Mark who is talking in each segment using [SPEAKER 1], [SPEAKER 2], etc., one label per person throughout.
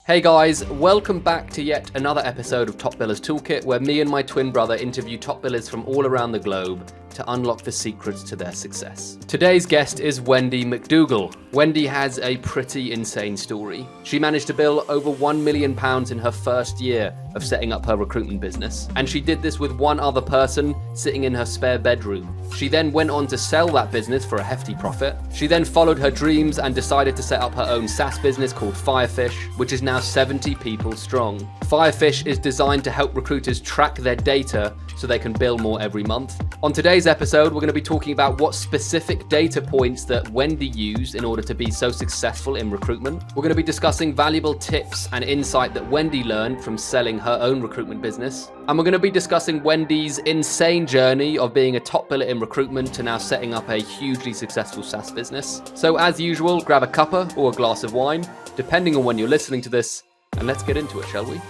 [SPEAKER 1] Hey guys, welcome back to yet another episode of Top Billers Toolkit, where me and my twin brother interview top billers from all around the globe to unlock the secrets to their success. Today's guest is Wendy McDougall. Wendy has a pretty insane story. She managed to bill over £1 million in her first year of setting up her recruitment business, and she did this with one other person sitting in her spare bedroom. She then went on to sell that business for a hefty profit. She then followed her dreams and decided to set up her own SaaS business called Firefish, which is now 70 people strong. Firefish is designed to help recruiters track their data so they can bill more every month. On today's episode, we're going to be talking about what specific data points that Wendy used in order to be so successful in recruitment. We're going to be discussing valuable tips and insight that Wendy learned from selling her own recruitment business. And we're going to be discussing Wendy's insane journey of being a top biller in recruitment to now setting up a hugely successful SaaS business. So as usual, grab a cuppa or a glass of wine, depending on when you're listening to this, and let's get into it, shall we?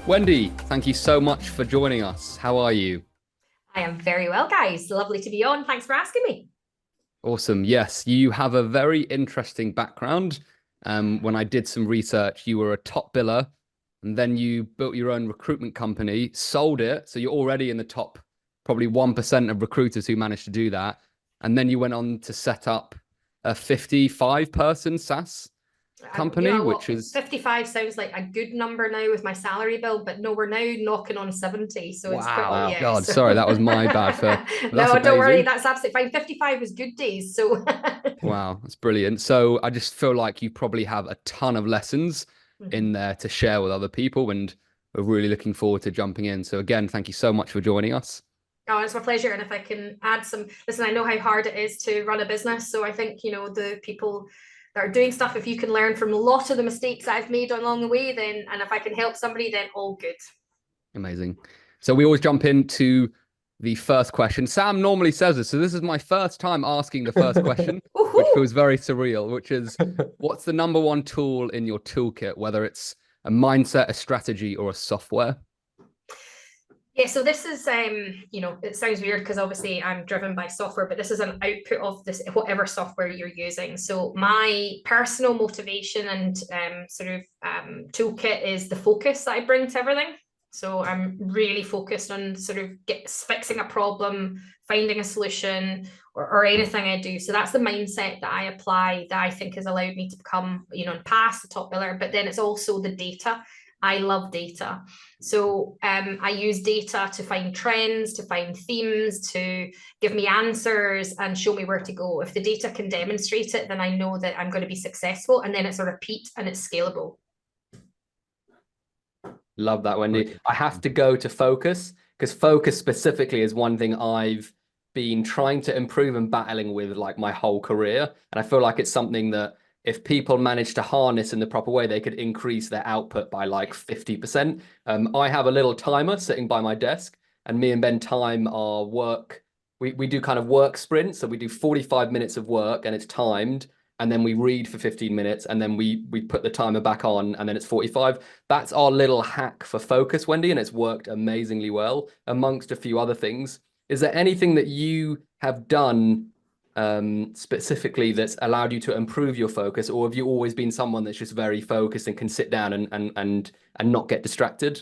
[SPEAKER 1] Wendy, thank you so much for joining us. How are you?
[SPEAKER 2] I am very well, guys. Lovely to be on. Thanks for asking me.
[SPEAKER 1] Awesome. Yes, you have a very interesting background. When I did some research, you were a top biller, and then you built your own recruitment company, sold it. So you're already in the top, probably 1% of recruiters who managed to do that. And then you went on to set up a 55-person SaaS company, which is
[SPEAKER 2] 55 sounds like a good number now with my salary bill, but no, we're now knocking on 70. So it's
[SPEAKER 1] wow.
[SPEAKER 2] yeah,
[SPEAKER 1] God,
[SPEAKER 2] so...
[SPEAKER 1] sorry, that was my bad.
[SPEAKER 2] No, don't worry, that's absolutely fine. 55 was good days. So
[SPEAKER 1] wow, that's brilliant. So I just feel like you probably have a ton of lessons in there to share with other people, and we're really looking forward to jumping in. So again, thank you so much for joining us.
[SPEAKER 2] Oh, it's my pleasure. And if I can add some, listen, I know how hard it is to run a business. So I think, the people that are doing stuff, if you can learn from a lot of the mistakes I've made along the way, then, and if I can help somebody, then all good.
[SPEAKER 1] Amazing. So we always jump into the first question. Sam normally says this, so this is my first time asking the first question, which feels very surreal, which is, what's the number one tool in your toolkit, whether it's a mindset, a strategy, or a software?
[SPEAKER 2] Yeah, so this is, it sounds weird because obviously I'm driven by software, but this is an output of this, whatever software you're using. So my personal motivation and toolkit is the focus that I bring to everything. So I'm really focused on fixing a problem, finding a solution, or anything I do. So that's the mindset that I apply, that I think has allowed me to become, and pass the top biller. But then it's also the data. I love data. So I use data to find trends, to find themes, to give me answers and show me where to go. If the data can demonstrate it, then I know that I'm going to be successful, and then it's a repeat and it's scalable.
[SPEAKER 1] Love that, Wendy. I have to go to focus, because focus specifically is one thing I've been trying to improve and battling with like my whole career. And I feel like it's something that if people manage to harness in the proper way, they could increase their output by like 50%. I have a little timer sitting by my desk, and me and Ben time our work. We do kind of work sprints. So we do 45 minutes of work and it's timed, and then we read for 15 minutes, and then we put the timer back on, and then it's 45. That's our little hack for focus, Wendy, and it's worked amazingly well amongst a few other things. Is there anything that you have done specifically that's allowed you to improve your focus, or have you always been someone that's just very focused and can sit down and not get distracted?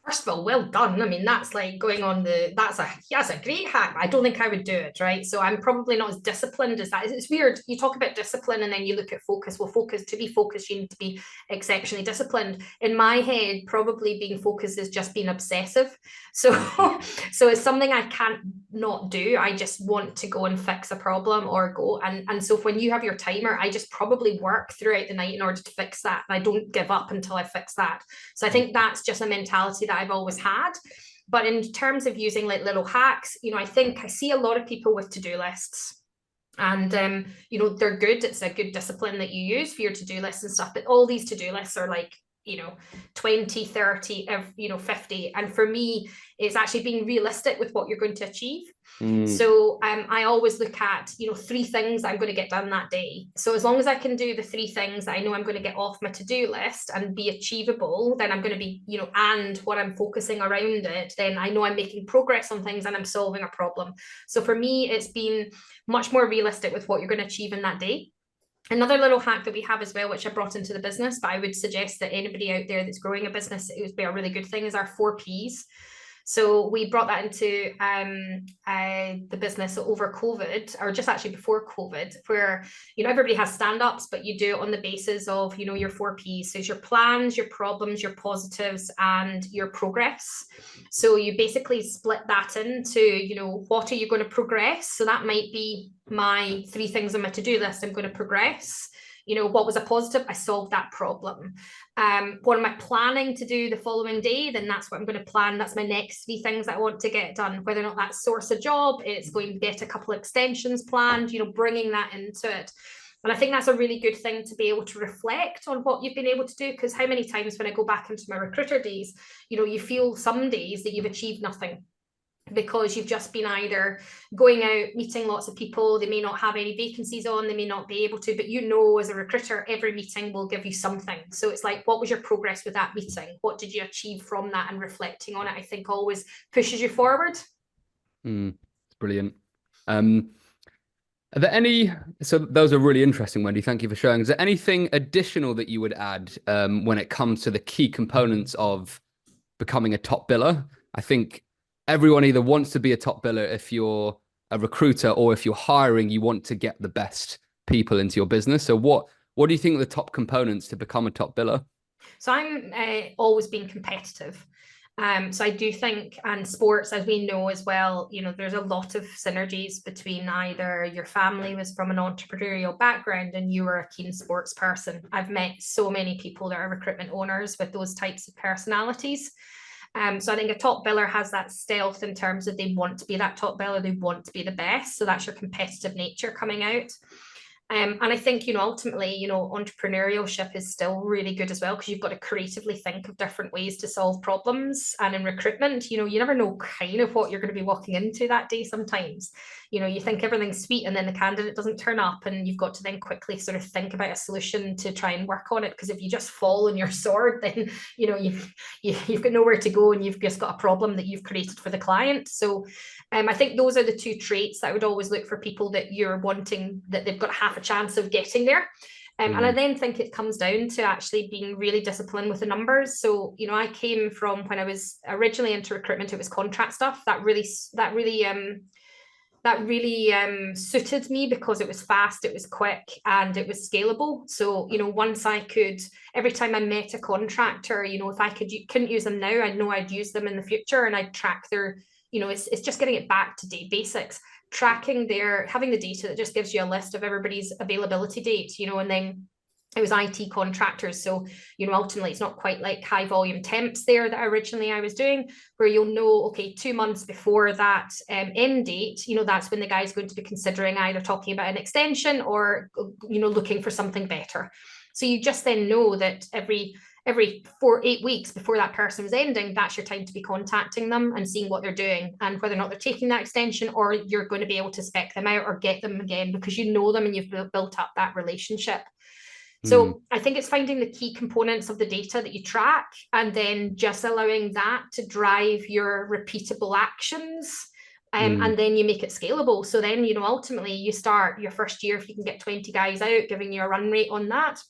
[SPEAKER 2] First of all, well done. I mean, that's like going on that's a great hack. I don't think I would do it, right? So I'm probably not as disciplined as that. It's weird. You talk about discipline and then you look at focus. Well, to be focused, you need to be exceptionally disciplined. In my head, probably being focused is just being obsessive. So it's something I can't not do. I just want to go and fix a problem or go. And so when you have your timer, I just probably work throughout the night in order to fix that. And I don't give up until I fix that. So I think that's just a mentality that I've always had. But in terms of using like little hacks, I think I see a lot of people with to-do lists, and they're good. It's a good discipline that you use for your to-do lists and stuff, but all these to-do lists are like 20, 30, 50. And for me, it's actually being realistic with what you're going to achieve. So I always look at, 3 things I'm going to get done that day. So as long as I can do the 3 things that I know I'm going to get off my to-do list and be achievable, then I'm going to be, and what I'm focusing around it, then I know I'm making progress on things and I'm solving a problem. So for me, it's been much more realistic with what you're going to achieve in that day. Another little hack that we have as well, which I brought into the business, but I would suggest that anybody out there that's growing a business, it would be a really good thing, is our 4Ps. So we brought that into the business over COVID, or just actually before COVID, where, you know, everybody has stand-ups, but you do it on the basis of, you know, your 4Ps. So it's your plans, your problems, your positives, and your progress. So you basically split that into, you know, what are you going to progress? So that might be my 3 things on my to-do list I'm going to progress. You know, what was a positive? I solved that problem. What am I planning to do the following day? Then that's what I'm going to plan. That's my next 3 things that I want to get done. Whether or not that's source a job, it's going to get a couple of extensions planned, you know, bringing that into it. And I think that's a really good thing to be able to reflect on what you've been able to do, because how many times when I go back into my recruiter days, you know, you feel some days that you've achieved nothing, because you've just been either going out, meeting lots of people, they may not have any vacancies on, they may not be able to, but you know, as a recruiter, every meeting will give you something. So it's like, what was your progress with that meeting? What did you achieve from that? And reflecting on it, I think, always pushes you forward.
[SPEAKER 1] Brilliant. Are there any, so those are really interesting, Wendy, thank you for sharing. Is there anything additional that you would add when it comes to the key components of becoming a top biller? I think everyone either wants to be a top biller if you're a recruiter, or if you're hiring, you want to get the best people into your business. So what do you think are the top components to become a top biller?
[SPEAKER 2] So I'm always being competitive. So I do think, and sports, as we know as well, you know, there's a lot of synergies between either your family was from an entrepreneurial background and you were a keen sports person. I've met so many people that are recruitment owners with those types of personalities. So I think a top biller has that stealth in terms of they want to be that top biller, they want to be the best. So that's your competitive nature coming out. And I think, you know, ultimately, you know, entrepreneurship is still really good as well, because you've got to creatively think of different ways to solve problems. And in recruitment, you know, you never know kind of what you're going to be walking into that day sometimes. You know, you think everything's sweet and then the candidate doesn't turn up, and you've got to then quickly sort of think about a solution to try and work on it. Because if you just fall on your sword, then, you know, you've got nowhere to go, and you've just got a problem that you've created for the client. So I think those are the 2 traits that I would always look for people that you're wanting, that they've got half a chance of getting there. And I then think it comes down to actually being really disciplined with the numbers. So, you know, I came from, when I was originally into recruitment, it was contract stuff that really suited me, because it was fast, it was quick, and it was scalable. So, you know, once I could, every time I met a contractor, you know, if I couldn't use them now, I know I'd use them in the future, and I'd track their, you know, it's just getting it back to basics, tracking having the data that just gives you a list of everybody's availability date, you know. And then it was IT contractors. So, you know, ultimately it's not quite like high volume temps there that originally I was doing, where you'll know, okay, 2 months before that end date, you know, that's when the guy's going to be considering either talking about an extension or, you know, looking for something better. So you just then know that every 8 weeks before that person was ending, that's your time to be contacting them and seeing what they're doing, and whether or not they're taking that extension, or you're going to be able to spec them out or get them again, because you know them and you've built up that relationship. So I think it's finding the key components of the data that you track, and then just allowing that to drive your repeatable actions. And then you make it scalable. So then, you know, ultimately you start your first year, if you can get 20 guys out, giving you a run rate on that.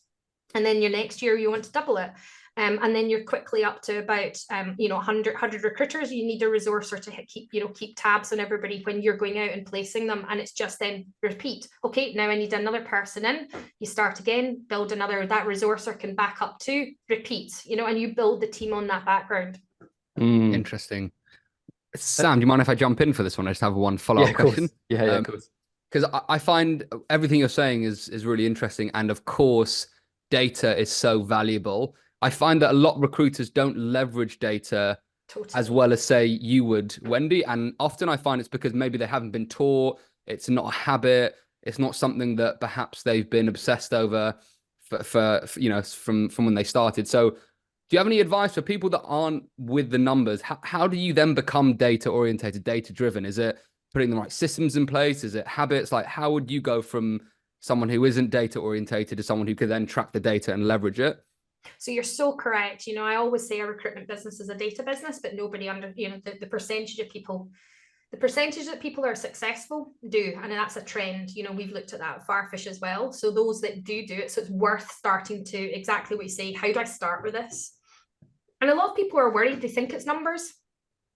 [SPEAKER 2] And then your next year, you want to double it. And then you're quickly up to about, you know, 100 recruiters. You need a resourcer to keep tabs on everybody when you're going out and placing them. And it's just then repeat. Okay, now I need another person in. You start again, build another, that resourcer can back up to, repeat, you know, and you build the team on that background.
[SPEAKER 1] Interesting. Sam, do you mind if I jump in for this one? I just have one follow-up question.
[SPEAKER 3] Yeah, of course.
[SPEAKER 1] Because I find everything you're saying is really interesting. And of course, data is so valuable. I find that a lot of recruiters don't leverage data as well as, say, you would, Wendy. And often I find it's because maybe they haven't been taught. It's not a habit. It's not something that perhaps they've been obsessed over for you know, from when they started. So do you have any advice for people that aren't with the numbers? How do you then become data orientated, data driven? Is it putting the right systems in place? Is it habits? Like, how would you go from someone who isn't data orientated to someone who could then track the data and leverage it?
[SPEAKER 2] So you're so correct. You know, I always say a recruitment business is a data business, but nobody the percentage of people The percentage that people are successful do, and that's a trend. You know, we've looked at that at Firefish as well. So those that do it, so it's worth starting to, exactly what you say, how do I start with this? And a lot of people are worried, they think it's numbers,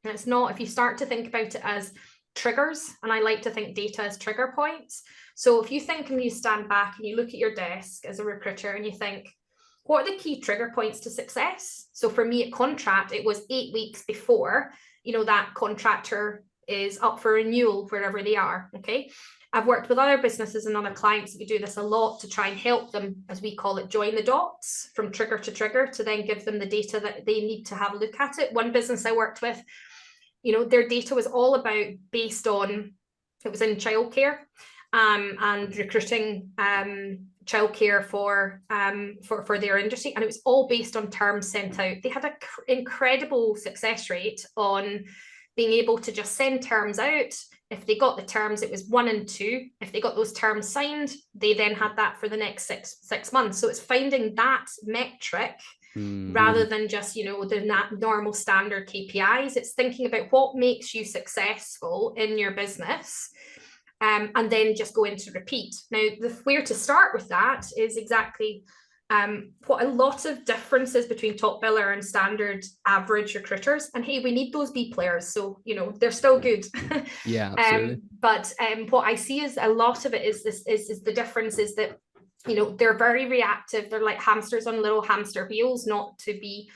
[SPEAKER 2] and it's not. If you start to think about it as triggers, and I like to think data as trigger points. So if you think and you stand back and you look at your desk as a recruiter and you think, what are the key trigger points to success? So for me at contract, it was 8 weeks before, you know, that contractor is up for renewal wherever they are. Okay. I've worked with other businesses and other clients. We do this a lot to try and help them, as we call it, join the dots from trigger to trigger, to then give them the data that they need to have a look at it. One business I worked with, you know, their data was all about based on, it was in childcare and recruiting childcare for their industry, and it was all based on terms sent out. They had an incredible success rate on being able to just send terms out. If they got the terms, it was 1 and 2. If they got those terms signed, they then had that for the next six months. So it's finding that metric rather than just, you know, the normal standard KPIs. It's thinking about what makes you successful in your business, and then just go into repeat. Now, where to start with that is exactly what a lot of differences between top biller and standard average recruiters. And hey, we need those B players, so you know they're still good.
[SPEAKER 1] Yeah, absolutely.
[SPEAKER 2] But what I see is a lot of it is this is the difference is that, you know, they're very reactive. They're like hamsters on little hamster wheels, not to be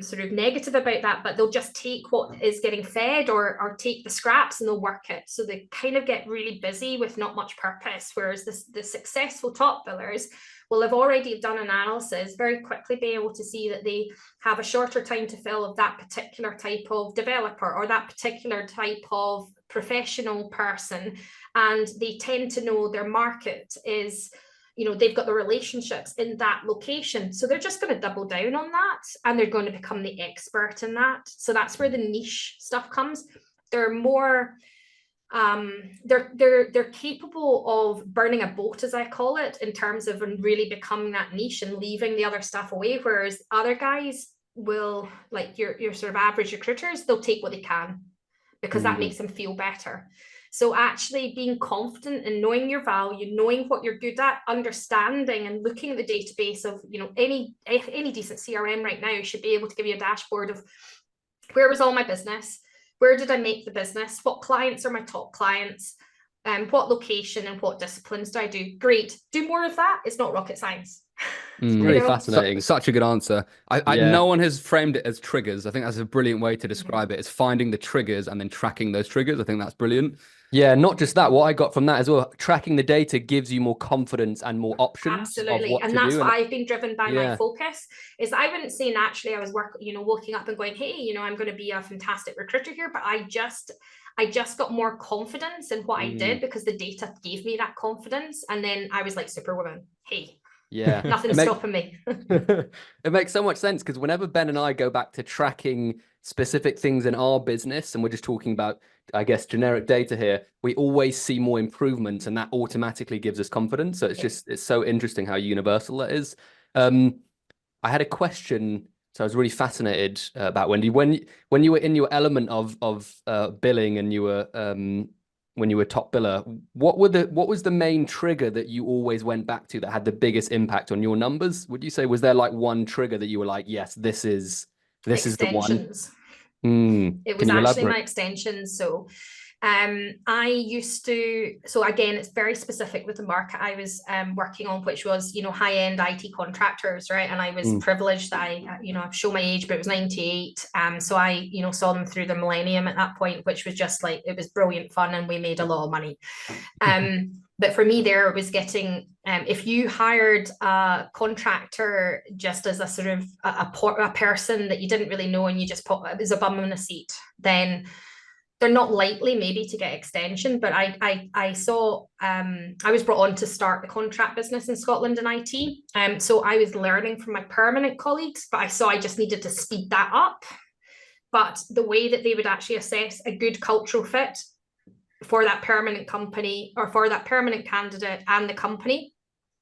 [SPEAKER 2] sort of negative about that, but they'll just take what is getting fed or take the scraps and they'll work it. So they kind of get really busy with not much purpose. Whereas the successful top billers will have already done analysis, very quickly be able to see that they have a shorter time to fill of that particular type of developer or that particular type of professional person. And they tend to know their market is, you know, they've got the relationships in that location. So they're just going to double down on that and they're going to become the expert in that. So that's where the niche stuff comes. They're more, they're capable of burning a boat, as I call it, in terms of really becoming that niche and leaving the other stuff away. Whereas other guys will, like your sort of average recruiters, they'll take what they can because that makes them feel better. So actually being confident and knowing your value, knowing what you're good at, understanding and looking at the database of, you know, any decent CRM right now should be able to give you a dashboard of where was all my business, where did I make the business, what clients are my top clients, what location and what disciplines do I do? Great, do more of that. It's not rocket science.
[SPEAKER 3] Really fascinating. Such a good answer. No one has framed it as triggers. I think that's a brilliant way to describe it. It's finding the triggers and then tracking those triggers. I think that's brilliant.
[SPEAKER 1] Yeah, not just that. What I got from that as well, tracking the data gives you more confidence and more options.
[SPEAKER 2] Absolutely.
[SPEAKER 1] Of what
[SPEAKER 2] and
[SPEAKER 1] to
[SPEAKER 2] that's
[SPEAKER 1] do.
[SPEAKER 2] what I've been driven by. My focus is I wouldn't say naturally I was waking up and going, hey, you know, I'm going to be a fantastic recruiter here, but I just got more confidence in what I did because the data gave me that confidence. And then I was like Superwoman. Hey,
[SPEAKER 1] yeah,
[SPEAKER 2] nothing's stopping me.
[SPEAKER 1] It makes so much sense because whenever Ben and I go back to tracking specific things in our business, and we're just talking about, I guess, generic data here, we always see more improvements and that automatically gives us confidence. So it's so interesting how universal that is. I had a question. So I was really fascinated about Wendy, when you were in your element of billing and you were when you were top biller, what was the main trigger that you always went back to that had the biggest impact on your numbers? Would you say, was there like one trigger that you were like, yes, this is the one?
[SPEAKER 2] It was actually my extensions. So I used to, so again, it's very specific with the market I was working on, which was, you know, high-end IT contractors, right? And I was privileged that I show my age, but it was 98. So I, you know, saw them through the millennium at that point, which was just like, it was brilliant fun and we made a lot of money. But for me there, it was getting, if you hired a contractor just as a sort of a person that you didn't really know and you just put, it was a bum in a seat, then they're not likely maybe to get extension. But I saw, I was brought on to start the contract business in Scotland in IT. So I was learning from my permanent colleagues, but I saw I just needed to speed that up. But the way that they would actually assess a good cultural fit for that permanent company or for that permanent candidate and the company.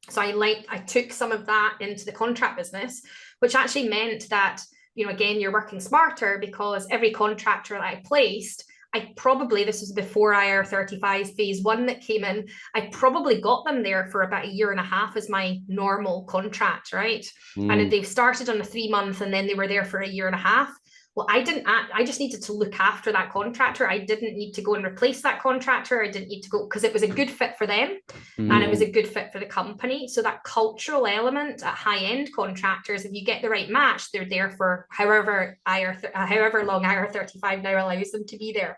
[SPEAKER 2] So I took some of that into the contract business, which actually meant that, you know, again, you're working smarter because every contractor that I placed, this was before IR35 phase one that came in. I probably got them there for about 1.5 years as my normal contract, right? And they started on a 3-month and then they were there for 1.5 years. Well, I just needed to look after that contractor. I didn't need to go and replace that contractor. I didn't need to go, because it was a good fit for them and it was a good fit for the company. So that cultural element at high-end contractors, if you get the right match, they're there for however long IR35 now allows them to be there.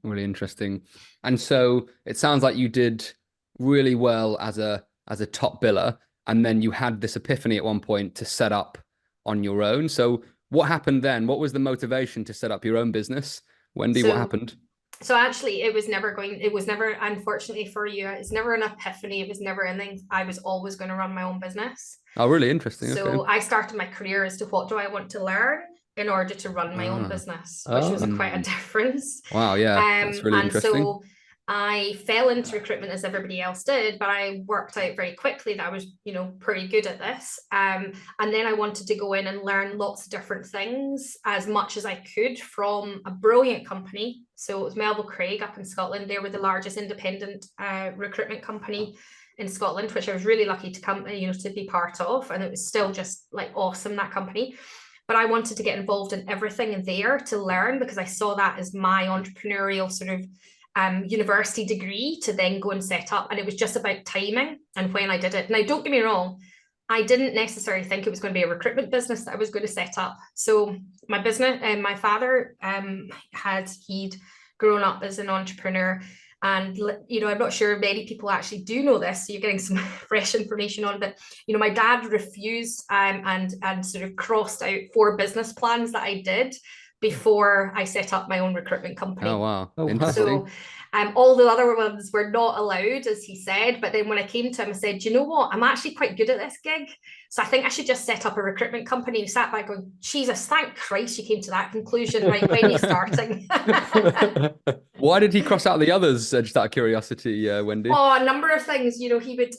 [SPEAKER 3] Really interesting. And so it sounds like you did really well as a top biller, and then you had this epiphany at one point to set up on your own. So what happened then? What was the motivation to set up your own business? Wendy, what happened?
[SPEAKER 2] So actually it was never, unfortunately for you, it's never an epiphany. It was never anything. I was always going to run my own business.
[SPEAKER 3] Oh, really interesting.
[SPEAKER 2] So
[SPEAKER 3] okay.
[SPEAKER 2] I started my career as to what do I want to learn in order to run my own business, which was quite a difference.
[SPEAKER 3] Wow, yeah, that's really interesting.
[SPEAKER 2] So I fell into recruitment as everybody else did, but I worked out very quickly that I was, pretty good at this. And then I wanted to go in and learn lots of different things as much as I could from a brilliant company. So it was Melville Craig up in Scotland. They were the largest independent recruitment company in Scotland, which I was really lucky to come, to be part of. And it was still just like awesome, that company. But I wanted to get involved in everything there to learn, because I saw that as my entrepreneurial sort of university degree to then go and set up. And it was just about timing and when I did it. Now, don't get me wrong, I didn't necessarily think it was going to be a recruitment business that I was going to set up. So my business, my father he'd grown up as an entrepreneur. And, I'm not sure many people actually do know this, so you're getting some fresh information on it. But, my dad refused and sort of crossed out 4 business plans that I did before I set up my own recruitment company.
[SPEAKER 3] Oh, wow.
[SPEAKER 2] So all the other ones were not allowed, as he said. But then when I came to him, I said, you know what? I'm actually quite good at this gig. So I think I should just set up a recruitment company. And he sat back going, Jesus, thank Christ you came to that conclusion right when you're starting.
[SPEAKER 3] Why did he cross out the others, just out of curiosity, Wendy?
[SPEAKER 2] Oh, a number of things. He would,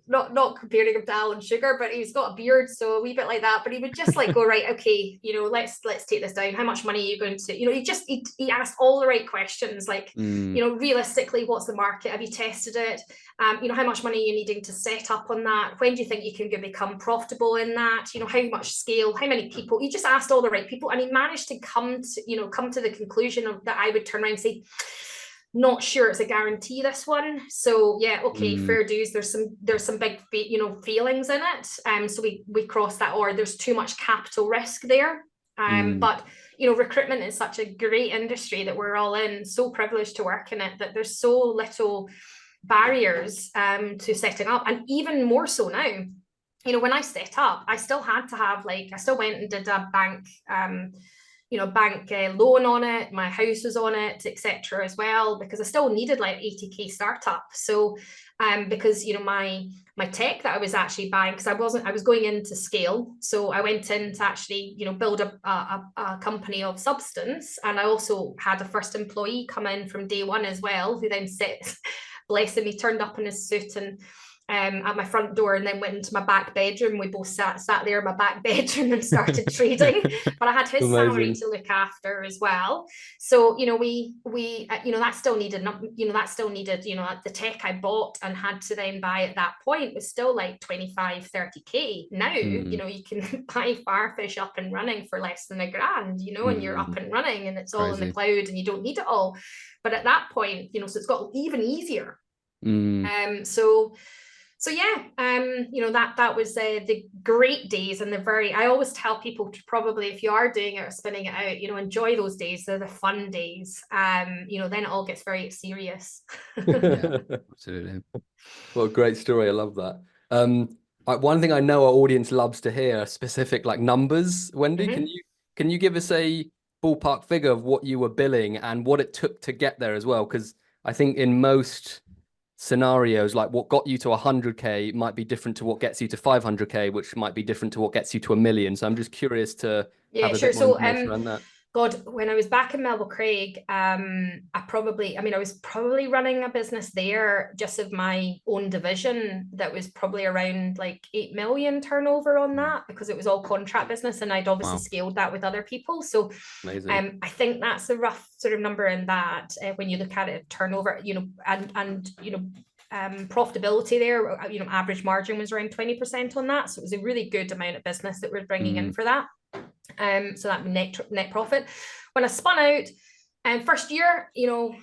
[SPEAKER 2] not comparing him to Alan Sugar, but he's got a beard, so a wee bit like that. But he would just like go, right, okay, let's take this down. How much money are you going to, he asked all the right questions, like, realistically, what's the market? Have you tested it? How much money are you needing to set up on that? When do you think you can become profitable in that? How much scale, how many people? He just asked all the right people, and he managed to come to the conclusion of that I would turn around and say, not sure it's a guarantee, this one. So yeah, okay, fair dues. There's some big feelings in it. So we crossed that, or there's too much capital risk there. But recruitment is such a great industry that we're all in, so privileged to work in it, that there's so little barriers to setting up. And even more so now, when I set up, I still had to have I still went and did a bank loan on it. My house was on it, etc. as well, because I still needed like 80k startup. So because my tech that I was actually buying, because I was going into scale, so I went in to actually build a company of substance. And I also had a first employee come in from day one as well, who then bless him, he turned up in his suit and at my front door, and then went into my back bedroom. We both sat there in my back bedroom and started trading. But I had his salary to look after as well. So we that still needed the tech I bought and had to then buy at that point was still like 25-30k. Now you can buy Firefish up and running for less than $1,000, and you're up and running, and it's all in the cloud, and you don't need it all. But at that point, so it's got even easier. So yeah, that was the great days, and I always tell people to probably, if you are doing it or spinning it out, enjoy those days. They're the fun days. Then it all gets very serious.
[SPEAKER 3] Yeah, absolutely.
[SPEAKER 1] What a great story. I love that. One thing I know our audience loves to hear are specific numbers. Wendy, can you give us a ballpark figure of what you were billing and what it took to get there as well? Because I think in most scenarios, what got you to 100k might be different to what gets you to 500k, which might be different to what gets you to 1 million. So I'm just curious to have a bit more information around that.
[SPEAKER 2] God, when I was back in Melville Craig, I was probably running a business there just of my own division that was probably around like 8 million turnover on that, because it was all contract business, and I'd obviously scaled that with other people. So I think that's a rough sort of number in that, when you look at it, turnover, and profitability there, average margin was around 20% on that. So it was a really good amount of business that we're bringing in for that. So that net profit. When I spun out, first year, I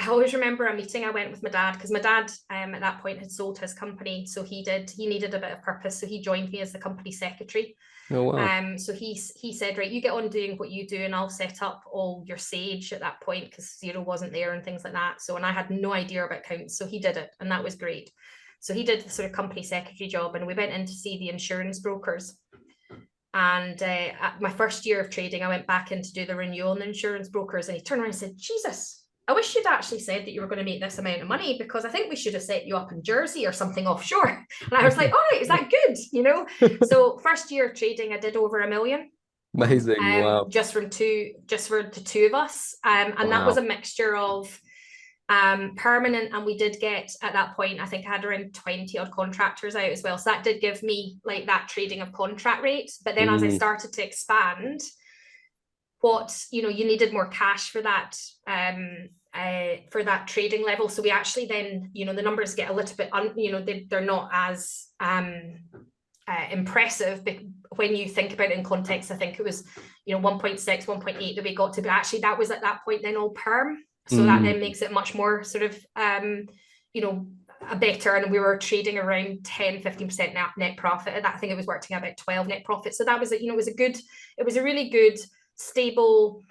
[SPEAKER 2] always remember a meeting I went with my dad, because my dad at that point had sold his company, so he needed a bit of purpose, so he joined me as the company secretary.
[SPEAKER 3] Oh, wow.
[SPEAKER 2] So he said, right, you get on doing what you do, and I'll set up all your Sage at that point, because Xero wasn't there and things like that. So, and I had no idea about accounts, so he did it, and that was great. So he did the sort of company secretary job, and we went in to see the insurance brokers. And at my first year of trading, I went back in to do the renewal on the insurance brokers, and he turned around and said, Jesus, I wish you'd actually said that you were going to make this amount of money, because I think we should have set you up in Jersey or something offshore. And I was like, all right, is that good? So first year of trading, I did over $1 million.
[SPEAKER 3] Amazing. Wow.
[SPEAKER 2] Just for the two of us. And that was a mixture of permanent, and we did get, at that point, I think I had around 20 odd contractors out as well, so that did give me like that trading of contract rates. But then as I started to expand, you needed more cash for that trading level. So we actually then, the numbers get a little bit they're not as impressive when you think about it in context. I think it was 1.6, 1.8 that we got to, but actually that was at that point then all perm. So that then makes it much more sort of, a better, and we were trading around 10, 15% net profit. And I think it was working about 12 net profit. So that was, it was a really good, stable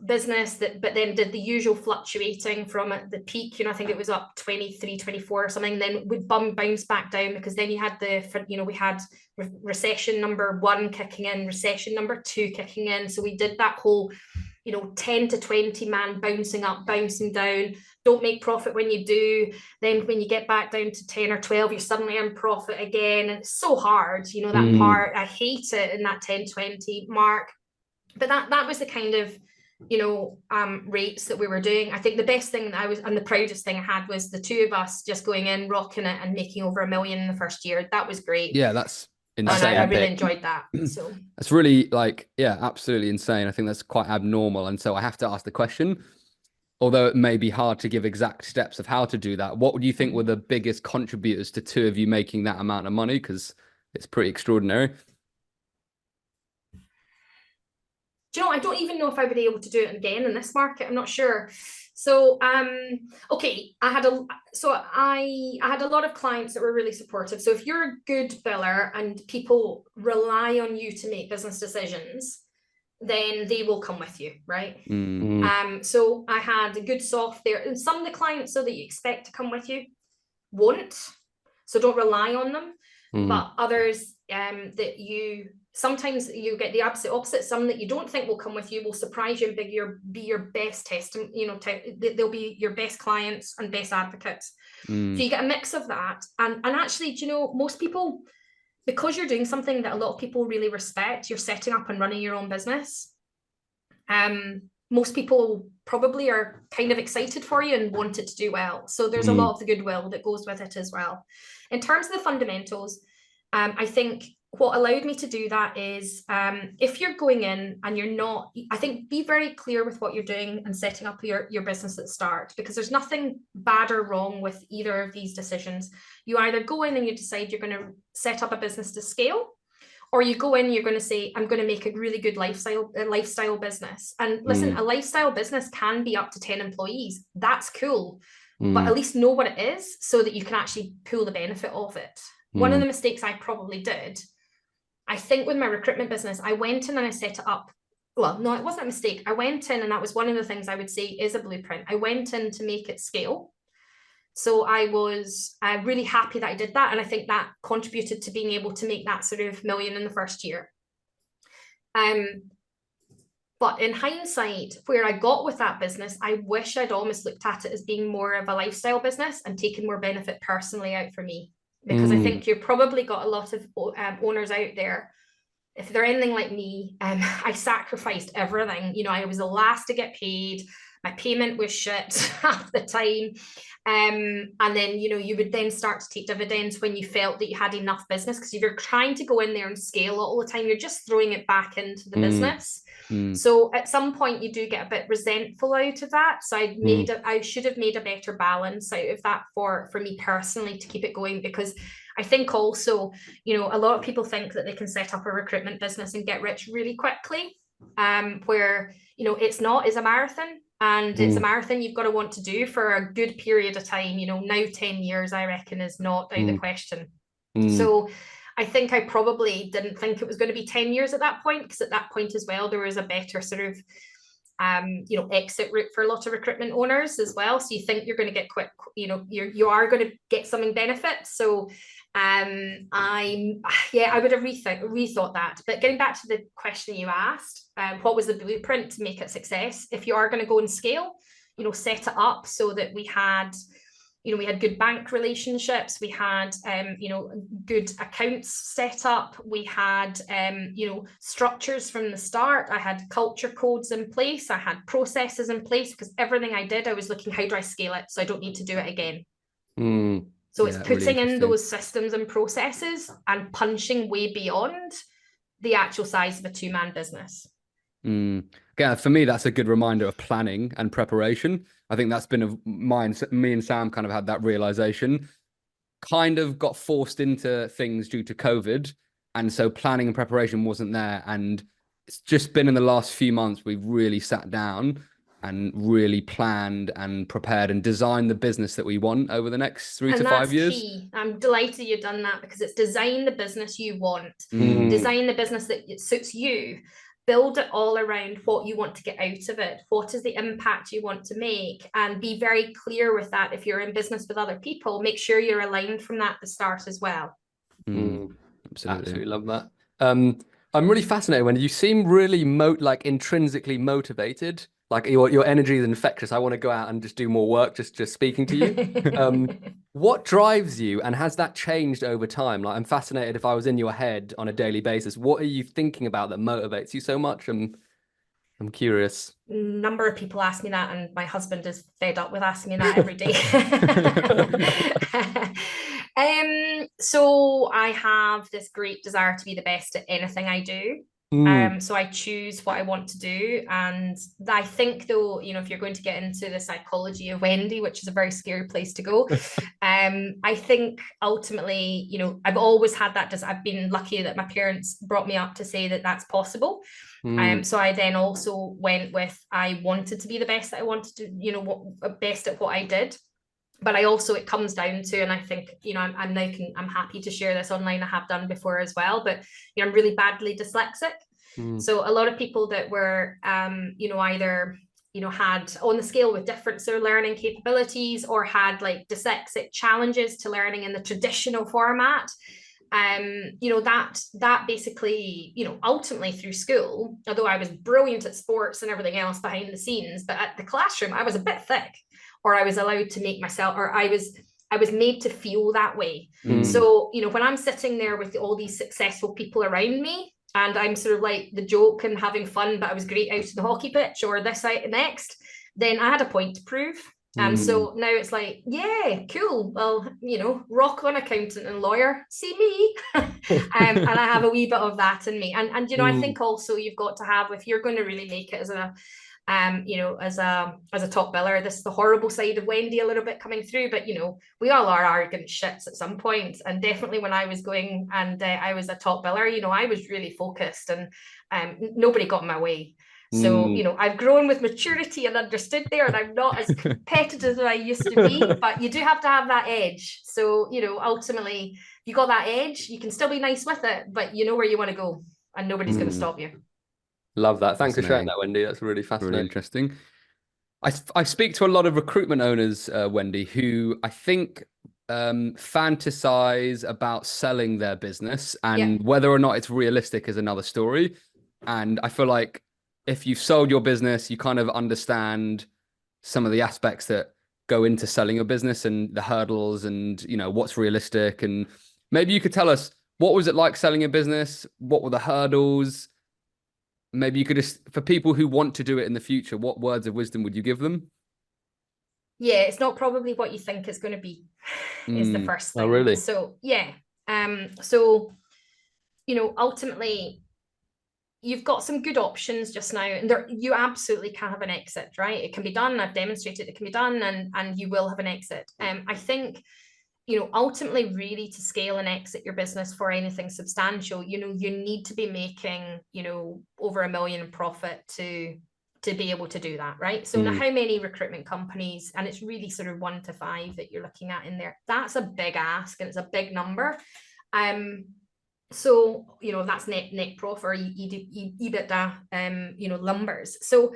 [SPEAKER 2] business but then did the usual fluctuating from at the peak, I think it was up 23, 24 or something, then would bounce back down, because then you had we had recession number 1 kicking in, recession number 2 kicking in. So we did that whole 10 to 20 man bouncing up, bouncing down, don't make profit when you do, then when you get back down to 10 or 12, you're suddenly in profit again, and it's so hard, that part, I hate it in that 10, 20 mark. But that was the kind of rates that we were doing. I think the best thing and the proudest thing I had was the two of us just going in, rocking it, and making over $1 million in the first year. That was great.
[SPEAKER 3] Yeah, that's insane.
[SPEAKER 2] And I really enjoyed that. So
[SPEAKER 3] that's really absolutely insane. I think that's quite abnormal. And so I have to ask the question, although it may be hard to give exact steps of how to do that, what would you think were the biggest contributors to two of you making that amount of money? Because it's pretty extraordinary.
[SPEAKER 2] I don't even know if I would be able to do it again in this market. I'm not sure. So, okay, I had a lot of clients that were really supportive. So if you're a good biller and people rely on you to make business decisions, then they will come with you, right? So I had a good soft there, and some of the clients that you expect to come with you won't, so don't rely on them. But others sometimes you get the absolute opposite. Some that you don't think will come with you will surprise you and be your best they'll be your best clients and best advocates. So you get a mix of that. And actually, most people, because you're doing something that a lot of people really respect, you're setting up and running your own business. Most people probably are kind of excited for you and want it to do well. So there's a lot of the goodwill that goes with it as well. In terms of the fundamentals, I think what allowed me to do that is, if you're going in and you're not, I think be very clear with what you're doing and setting up your business at the start, because there's nothing bad or wrong with either of these decisions. You either go in and you decide you're going to set up a business to scale, or you go in, you're going to say, I'm going to make a really good lifestyle business. And listen, a lifestyle business can be up to 10 employees. That's cool. But at least know what it is so that you can actually pull the benefit of it. One of the mistakes I probably did, I think with my recruitment business, I went in and I set it up. Well, no, it wasn't a mistake. I went in, and that was one of the things I would say is a blueprint. I went in to make it scale. So I was really happy that I did that. And I think that contributed to being able to make that sort of $1 million in the first year. But in hindsight, where I got with that business, I wish I'd almost looked at it as being more of a lifestyle business and taken more benefit personally out for me. Because I think you've probably got a lot of owners out there if they're anything like me, I sacrificed everything. You know, I was the last to get paid. My payment was shit half the time. And then, you know, you would then start to take dividends when you felt that you had enough business, because if you're trying to go in there and scale all the time, you're just throwing it back into the business. So at some point you do get a bit resentful out of that. So I should have made a better balance out of that for me personally to keep it going, because I think also, you know, a lot of people think that they can set up a recruitment business and get rich really quickly, where, you know, it's a marathon. And it's a marathon you've got to want to do for a good period of time. You know, now 10 years, I reckon, is not out of the question. So I think I probably didn't think it was going to be 10 years at that point, because at that point as well, there was a better sort of, you know, exit route for a lot of recruitment owners as well. So you think you're going to get quick, you know, you are going to get something benefit. So I would have rethought that. But getting back to the question you asked, what was the blueprint to make it success? If you are going to go and scale, you know, set it up so that we had good bank relationships, we had, you know, good accounts set up, we had, you know, structures from the start. I had culture codes in place, I had processes in place, because everything I did, I was looking, how do I scale it so I don't need to do it again? So it's putting in those systems and processes and punching way beyond the actual size of a two-man business.
[SPEAKER 3] Yeah, for me, that's a good reminder of planning and preparation. I think that's been me and Sam kind of had that realization, kind of got forced into things due to COVID. And so planning and preparation wasn't there. And it's just been in the last few months, we've really sat down and really planned and prepared and designed the business that we want over the next 3 to 5 years.
[SPEAKER 2] Key. I'm delighted you've done that, because it's design the business you want, design the business that suits you, build it all around what you want to get out of it, what is the impact you want to make, and be very clear with that. If you're in business with other people, make sure you're aligned from that at the start as well.
[SPEAKER 3] Absolutely
[SPEAKER 1] love that. I'm really fascinated when you seem really intrinsically motivated. Like your energy is infectious. I want to go out and just do more work, just speaking to you. What drives you, and has that changed over time? Like, I'm fascinated, if I was in your head on a daily basis, what are you thinking about that motivates you so much? I'm curious.
[SPEAKER 2] Number of people ask me that, and my husband is fed up with asking me that every day. So I have this great desire to be the best at anything I do. So I choose what I want to do. And I think, though, you know, if you're going to get into the psychology of Wendy, which is a very scary place to go, I think ultimately, you know, I've always had that. I've been lucky that my parents brought me up to say that that's possible. So I then also went with, I wanted to be the best that I wanted to, you know, best at what I did. But I also, it comes down to, and I think, you know, I'm happy to share this online. I have done before as well, but, you know, I'm really badly dyslexic. So a lot of people that were, you know, either, you know, had on the scale with different sort of learning capabilities, or had like dyslexic challenges to learning in the traditional format. You know, that basically, you know, ultimately through school, although I was brilliant at sports and everything else behind the scenes, but at the classroom, I was a bit thick, or I was allowed to make myself, or I was made to feel that way. So, you know, when I'm sitting there with all these successful people around me, and I'm sort of like the joke and having fun, but I was great out on the hockey pitch or this next, then I had a point to prove. And so now it's like, yeah, cool. Well, you know, rock on accountant and lawyer, see me. And I have a wee bit of that in me. And you know, I think also you've got to have, if you're going to really make it as a, you know, as a top biller, this is the horrible side of Wendy a little bit coming through, but you know, we all are arrogant shits at some point. And definitely when I was going and I was a top biller, you know, I was really focused, and nobody got in my way. So, you know, I've grown with maturity and understood there, and I'm not as competitive as I used to be, but you do have to have that edge. So, you know, ultimately, you got that edge, you can still be nice with it, but you know where you want to go, and nobody's going to stop you.
[SPEAKER 1] Love that. Thanks for sharing that, Wendy. That's really fascinating.
[SPEAKER 3] Really interesting. I speak to a lot of recruitment owners, Wendy, who I think fantasize about selling their business, and whether or not it's realistic is another story. And I feel like if you've sold your business, you kind of understand some of the aspects that go into selling your business and the hurdles and, you know, what's realistic. And maybe you could tell us, What was it like selling a business? What were the hurdles? Maybe you could just, for people who want to do it in the future, what words of wisdom would you give them?
[SPEAKER 2] Yeah, it's not probably what you think it's going to be, is the first thing.
[SPEAKER 1] Oh, really?
[SPEAKER 2] So yeah. So, ultimately you've got some good options just now, and you absolutely can have an exit, right? It can be done. I've demonstrated it can be done, and you will have an exit. I think, ultimately, really, to scale and exit your business for anything substantial, you need to be making, over $1 million in profit to be able to do that, right? So now, how many recruitment companies, and it's really sort of 1 to 5 that you're looking at in there, that's a big ask, and it's a big number. So, that's net profit or EBITDA, numbers. So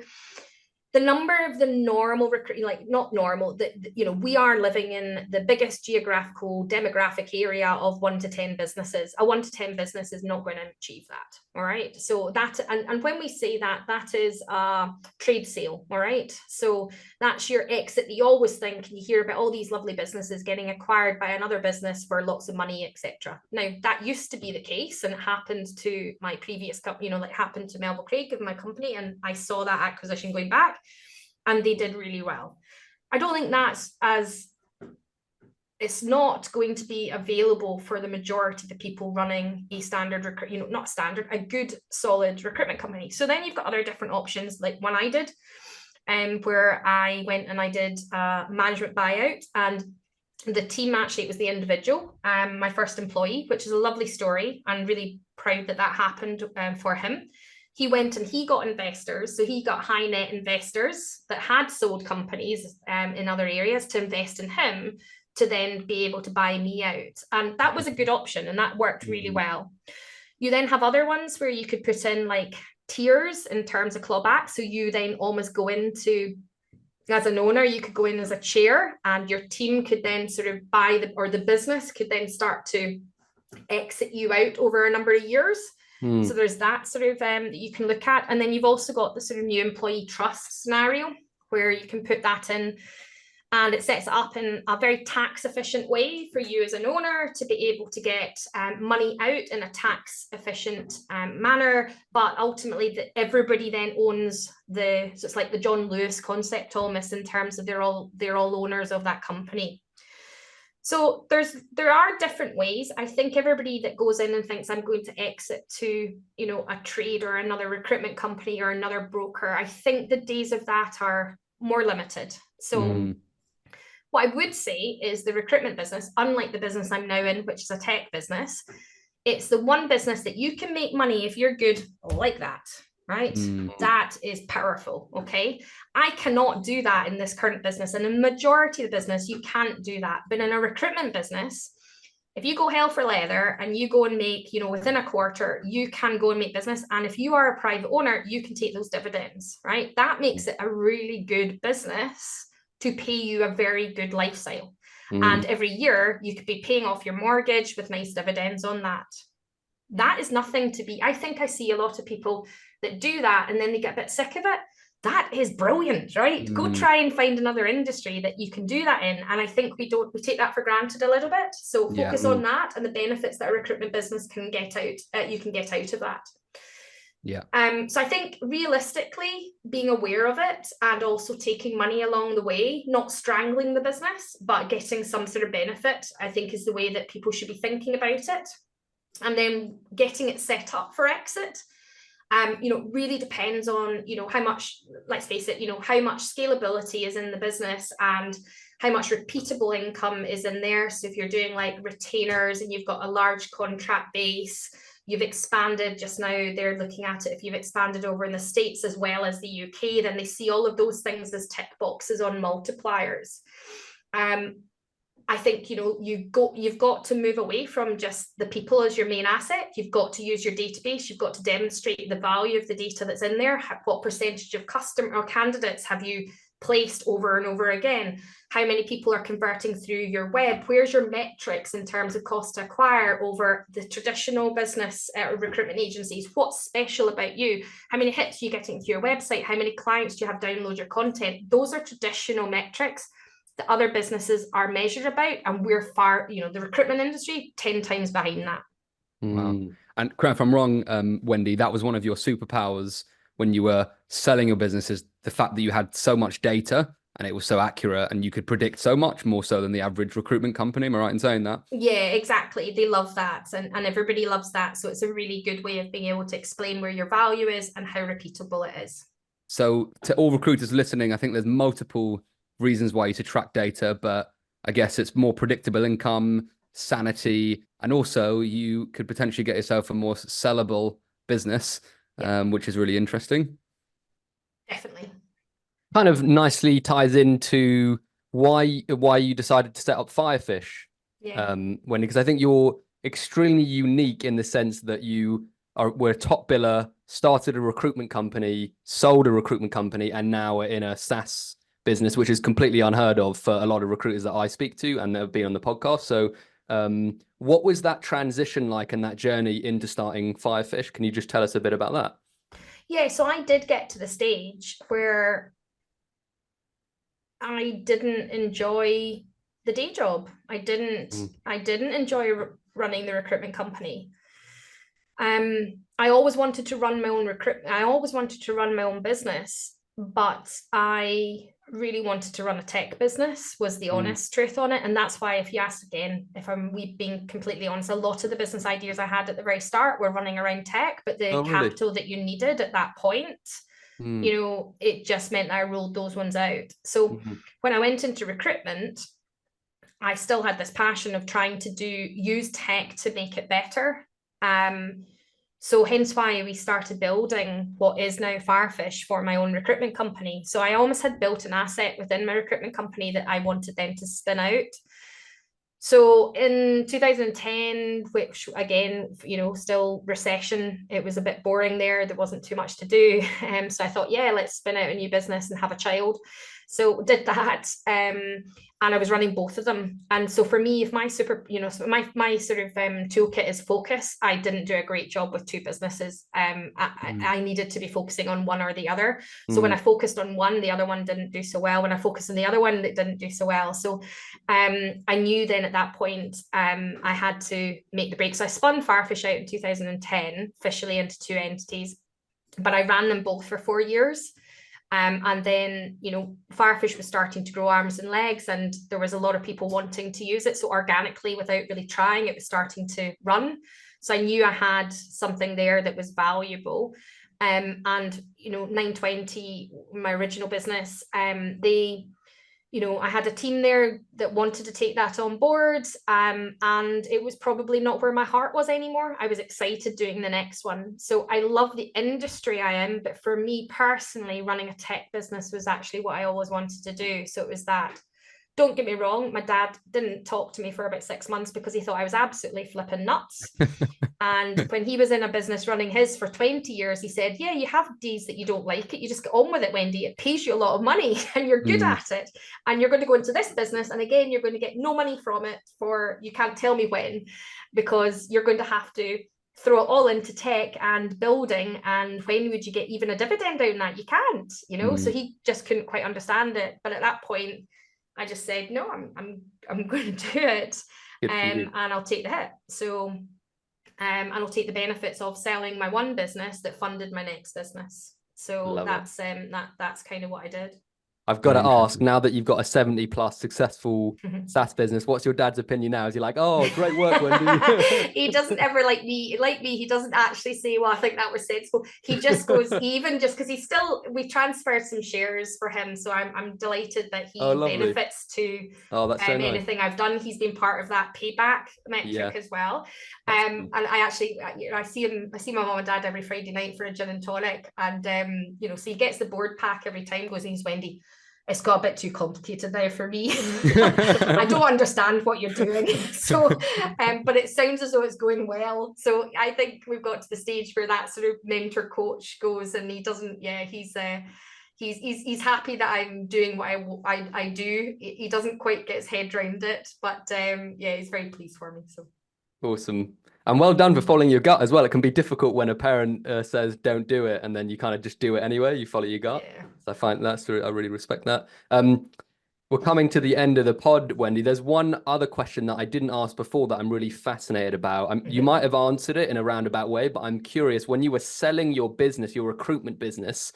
[SPEAKER 2] the number of the normal recruit, like not normal, we are living in the biggest geographical demographic area of 1 to 10 businesses. A 1 to 10 business is not going to achieve that. All right. So that, and when we say that, that is a trade sale. All right. So that's your exit that you always think, you hear about all these lovely businesses getting acquired by another business for lots of money, etc. Now, that used to be the case, and it happened to my previous company, like happened to Melville Craig of my company, and I saw that acquisition going back, and they did really well. I don't think it's not going to be available for the majority of the people running a standard a good solid recruitment company. So then you've got other different options, like one I did, where I went and I did a management buyout, and the team, actually it was the individual, my first employee, which is a lovely story. I'm really proud that happened for him. He went and he got investors. So he got high net investors that had sold companies in other areas to invest in him, to then be able to buy me out. And that was a good option, and that worked really well. You then have other ones where you could put in like tiers in terms of clawback. So you then almost go into, as an owner, you could go in as a chair, and your team could then sort of the business could then start to exit you out over a number of years. So there's that sort of that you can look at. And then you've also got the sort of new employee trust scenario, where you can put that in, and it sets it up in a very tax efficient way for you as an owner to be able to get money out in a tax efficient manner. But ultimately, everybody then owns so it's like the John Lewis concept almost, in terms of they're all owners of that company. So there are different ways. I think everybody that goes in and thinks I'm going to exit to, a trade or another recruitment company or another broker, I think the days of that are more limited. So what I would say is the recruitment business, unlike the business I'm now in, which is a tech business, it's the one business that you can make money if you're good like that. Right? That is powerful. Okay. I cannot do that in this current business. And in the majority of the business, you can't do that. But in a recruitment business, if you go hell for leather and you go and make, within a quarter, you can go and make business. And if you are a private owner, you can take those dividends, right? That makes it a really good business to pay you a very good lifestyle. And every year you could be paying off your mortgage with nice dividends on that. That is nothing to be, I think I see a lot of people that do that and then they get a bit sick of it. That is brilliant, right? Go try and find another industry that you can do that in. And I think we take that for granted a little bit. So focus on that and the benefits that a recruitment business can get out, you can get out of that.
[SPEAKER 3] Yeah.
[SPEAKER 2] So I think realistically being aware of it, and also taking money along the way, not strangling the business, but getting some sort of benefit, I think is the way that people should be thinking about it. And then getting it set up for exit, really depends on, how much, let's face it, how much scalability is in the business and how much repeatable income is in there. So if you're doing like retainers and you've got a large contract base, you've expanded just now, they're looking at it. If you've expanded over in the States as well as the UK, then they see all of those things as tick boxes on multipliers. I think, you've got to move away from just the people as your main asset. You've got to use your database. You've got to demonstrate the value of the data that's in there. What percentage of customer or candidates have you placed over and over again? How many people are converting through your web? Where's your metrics in terms of cost to acquire over the traditional business recruitment agencies? What's special about you? How many hits are you getting to your website? How many clients do you have download your content? Those are traditional metrics that other businesses are measured about, and we're far, the recruitment industry, 10 times behind that.
[SPEAKER 3] Wow.
[SPEAKER 1] Mm.
[SPEAKER 3] And correct if I'm wrong, Wendy, that was one of your superpowers when you were selling your businesses, the fact that you had so much data and it was so accurate and you could predict so much more so than the average recruitment company. Am I right in saying that?
[SPEAKER 2] Yeah, exactly. They love that, and everybody loves that. So it's a really good way of being able to explain where your value is and how repeatable it is.
[SPEAKER 3] So to all recruiters listening, I think there's multiple reasons why you should track data, but I guess it's more predictable income, sanity, and also you could potentially get yourself a more sellable business, which is really interesting.
[SPEAKER 2] Definitely.
[SPEAKER 1] Kind of nicely ties into why you decided to set up Firefish,
[SPEAKER 2] Yeah.
[SPEAKER 1] Wendy, because I think you're extremely unique in the sense that were a top biller, started a recruitment company, sold a recruitment company, and now are in a SaaS business, which is completely unheard of for a lot of recruiters that I speak to and that have been on the podcast. So what was that transition like and that journey into starting Firefish? Can you just tell us a bit about that?
[SPEAKER 2] Yeah, so I did get to the stage where I didn't enjoy the day job. I didn't enjoy running the recruitment company. I always wanted to run my own recruitment. I always wanted to run my own business, but I really wanted to run a tech business, was the honest truth on it. And that's why, if you ask again, if I'm being completely honest, a lot of the business ideas I had at the very start were running around tech, but the capital that you needed at that point, you know, it just meant that I ruled those ones out. So when I went into recruitment, I still had this passion of trying to use tech to make it better. So hence why we started building what is now Firefish for my own recruitment company. So I almost had built an asset within my recruitment company that I wanted them to spin out. So in 2010, which again, you know, still recession, it was a bit boring there. There wasn't too much to do. So I thought, yeah, let's spin out a new business and have a child. So did that. And I was running both of them. And so for me, if my sort of toolkit is focus, I didn't do a great job with two businesses. I needed to be focusing on one or the other. So when I focused on one, the other one didn't do so well. When I focused on the other one, it didn't do so well. So I knew then at that point, I had to make the break. So I spun Firefish out in 2010, officially into two entities, but I ran them both for 4 years. And then, you know, Firefish was starting to grow arms and legs, and there was a lot of people wanting to use it. So organically, without really trying, it was starting to run. So I knew I had something there that was valuable. And, you know, 920, my original business, you know, I had a team there that wanted to take that on board, and it was probably not where my heart was anymore. I was excited doing the next one. So I love the industry I am, but for me personally, running a tech business was actually what I always wanted to do. So it was that. Don't get me wrong, my dad didn't talk to me for about 6 months because he thought I was absolutely flipping nuts. And when he was in a business running his for 20 years, he said, yeah, you have days that you don't like it. You just get on with it, Wendy. It pays you a lot of money and you're good at it. And you're going to go into this business. And again, you're going to get no money from it for, you can't tell me when, because you're going to have to throw it all into tech and building. And when would you get even a dividend out on that? You can't, you know? So he just couldn't quite understand it. But at that point, I just said, no, I'm going to do it, and I'll take the hit. So, and I'll take the benefits of selling my one business that funded my next business. So that's kind of what I did.
[SPEAKER 1] I've got to ask, now that you've got a 70+ successful SaaS business, what's your dad's opinion now? Is he like, oh, great work, Wendy?
[SPEAKER 2] He doesn't ever like me, he doesn't actually say, well, I think that was sensible. He just goes, even just because we transferred some shares for him. So I'm delighted that he benefits to anything I've done. He's been part of that payback metric as well. And I actually, you know, I see my mom and dad every Friday night for a gin and tonic. And, you know, so he gets the board pack every time, goes, he's Wendy, it's got a bit too complicated now for me. I don't understand what you're doing. So, but it sounds as though it's going well. So I think we've got to the stage where that sort of mentor coach goes, and he doesn't, he's happy that I'm doing what I do. He doesn't quite get his head around it, but he's very pleased for me. So
[SPEAKER 1] awesome. And well done for following your gut as well. It can be difficult when a parent says don't do it, and then you kind of just do it anyway. You follow your gut. So I find I really respect that. We're coming to the end of the pod, Wendy. There's one other question that I didn't ask before that I'm really fascinated about. You might have answered it in a roundabout way, but I'm curious, when you were selling your business, your recruitment business,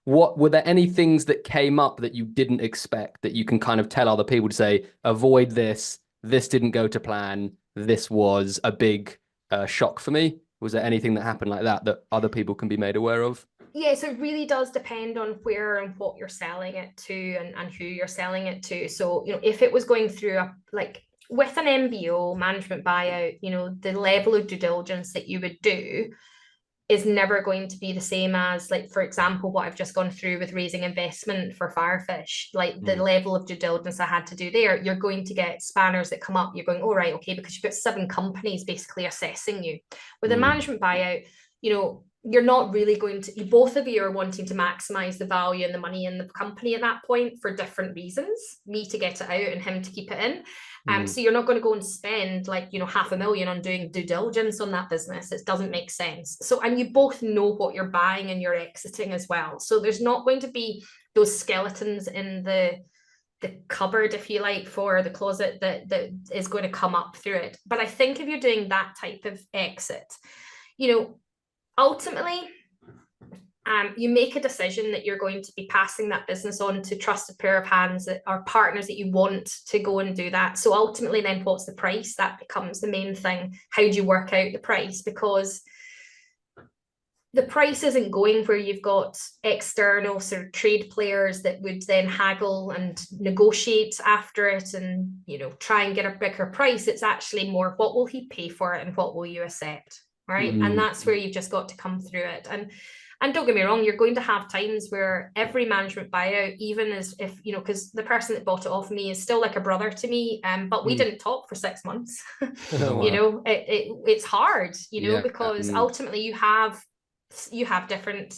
[SPEAKER 1] were there any things that came up that you didn't expect that you can kind of tell other people to say, avoid this, this didn't go to plan, this was a big shock for me? Was there anything that happened like that that other people can be made aware of?
[SPEAKER 2] Yeah, so it really does depend on where and what you're selling it to and who you're selling it to. So, if it was going through with an MBO, management buyout, the level of due diligence that you would do is never going to be the same as, like, for example, what I've just gone through with raising investment for Firefish. Like the level of due diligence I had to do there, you're going to get spanners that come up. You're going, oh, right, okay, because you've got 7 companies basically assessing you. With a management buyout, you're not really going to, both of you are wanting to maximize the value and the money in the company at that point for different reasons, me to get it out and him to keep it in. So you're not going to go and spend $500,000 on doing due diligence on that business. It doesn't make sense. So, and you both know what you're buying and you're exiting as well. So there's not going to be those skeletons in the cupboard, if you like, for the closet that is going to come up through it. But I think if you're doing that type of exit, ultimately, you make a decision that you're going to be passing that business on to trusted pair of hands that are partners that you want to go and do that. So ultimately then what's the price? That becomes the main thing. How do you work out the price? Because the price isn't going where you've got external sort of trade players that would then haggle and negotiate after it and, try and get a bigger price. It's actually more, what will he pay for it and what will you accept? Right. And that's where you've just got to come through it. And don't get me wrong, you're going to have times where every management buyout, even as if, because the person that bought it off me is still like a brother to me, but we didn't talk for 6 months. It's hard, because ultimately you have different,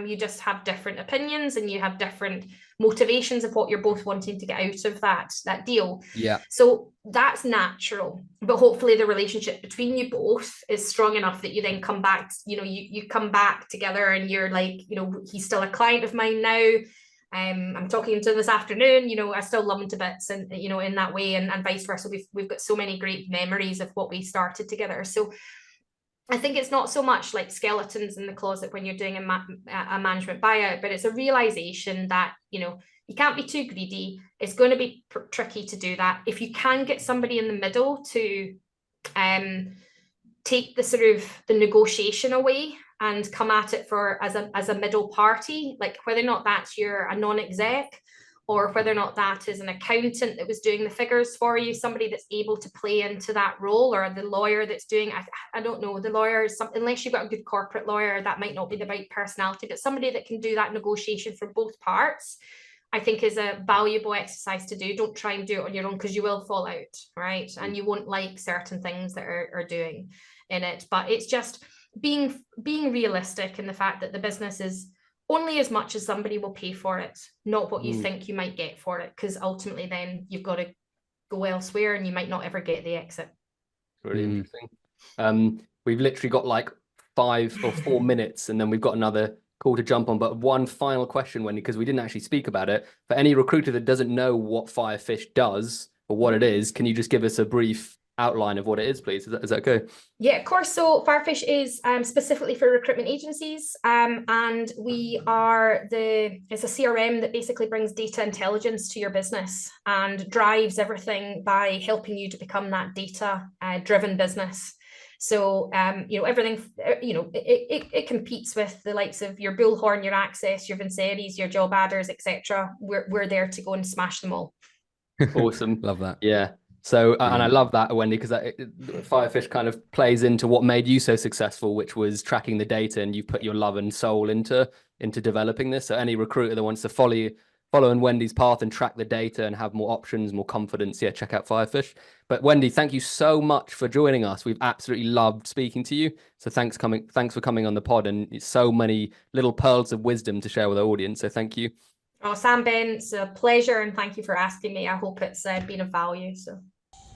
[SPEAKER 2] you just have different opinions and you have different motivations of what you're both wanting to get out of that deal.
[SPEAKER 3] Yeah.
[SPEAKER 2] So that's natural, but hopefully the relationship between you both is strong enough that you then come back, you come back together and you're like, he's still a client of mine now. I'm talking to him this afternoon, I still love him to bits and, in that way and vice versa. We've got so many great memories of what we started together. So I think it's not so much like skeletons in the closet when you're doing a management buyout, but it's a realization that, you can't be too greedy. It's going to be tricky to do that. If you can get somebody in the middle to take the sort of the negotiation away and come at it as a middle party, like whether or not that's you're a non-exec or whether or not that is an accountant that was doing the figures for you, somebody that's able to play into that role, or the lawyer that's doing, I don't know, the lawyer is something, unless you've got a good corporate lawyer, that might not be the right personality, but somebody that can do that negotiation for both parts, I think is a valuable exercise to do. Don't try and do it on your own because you will fall out, right? And you won't like certain things that are doing in it, but it's just being realistic in the fact that the business is only as much as somebody will pay for it, not what you think you might get for it, because ultimately then you've got to go elsewhere and you might not ever get the exit.
[SPEAKER 1] Really interesting. We've literally got like 5 or 4 minutes and then we've got another call to jump on, but one final question, Wendy, because we didn't actually speak about it. For any recruiter that doesn't know what Firefish does or what it is, can you just give us a brief outline of what it is, please? Is that okay?
[SPEAKER 2] Yeah, of course. So Firefish is specifically for recruitment agencies, and we are it's a CRM that basically brings data intelligence to your business and drives everything by helping you to become that data driven business. So everything, it competes with the likes of your Bullhorn, your Access, your Vinceres, your Job Adders, etc. We're there to go and smash them all.
[SPEAKER 1] Awesome.
[SPEAKER 3] Love that.
[SPEAKER 1] Yeah. So, and I love that, Wendy, because Firefish kind of plays into what made you so successful, which was tracking the data, and you put your love and soul into developing this. So any recruiter that wants to follow in Wendy's path and track the data and have more options, more confidence, check out Firefish. But Wendy, thank you so much for joining us. We've absolutely loved speaking to you. So thanks for coming on the pod, and so many little pearls of wisdom to share with our audience. So thank you.
[SPEAKER 2] Oh, Sam, Ben, it's a pleasure, and thank you for asking me. I hope it's been of value. So.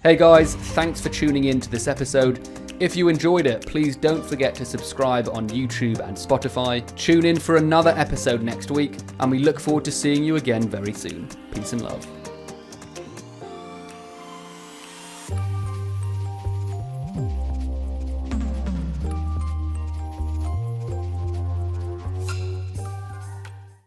[SPEAKER 1] Hey guys, thanks for tuning in to this episode. If you enjoyed it, please don't forget to subscribe on YouTube and Spotify. Tune in for another episode next week, and we look forward to seeing you again very soon. Peace and love.